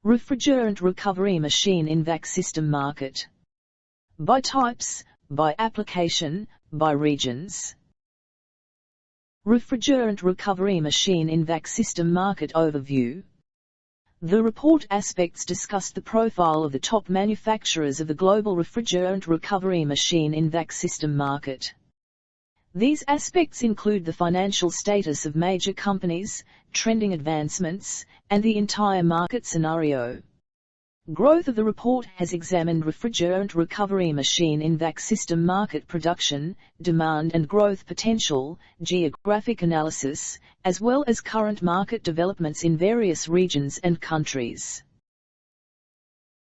Refrigerant recovery machine in HVAC system market. By types, by application, by regions. Refrigerant recovery machine in HVAC system market overview. The report aspects discuss the profile of the top manufacturers of the global refrigerant recovery machine in HVAC system market. These aspects include the financial status of major companies, trending advancements, and the entire market scenario. Growth of the report has examined refrigerant recovery machine in HVAC system market production, demand and growth potential, geographic analysis, as well as current market developments in various regions and countries.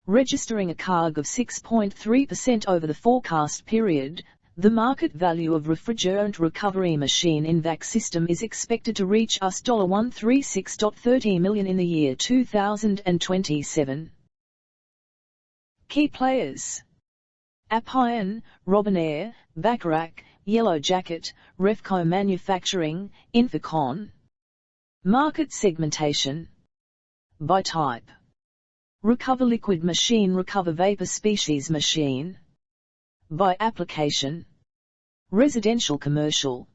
Registering a CAGR of 6.3% over the forecast period, the market value of refrigerant recovery machine in HVAC system is expected to reach $136.30 million in the year 2027. Key players: Appion, Robinair, Bacharach, Yellow Jacket, Refco Manufacturing, Infocon. Market segmentation. By type: Recover liquid machine, recover vapor species machine. By application: residential, commercial.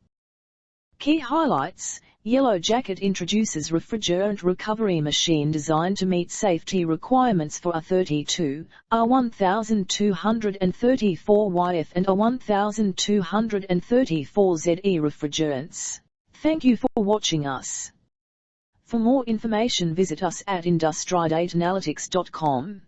Key highlights: Yellow Jacket introduces refrigerant recovery machine designed to meet safety requirements for R32, R1234YF and R1234ZE refrigerants. Thank you for watching us. For more information visit us at IndustryDataAnalytics.com.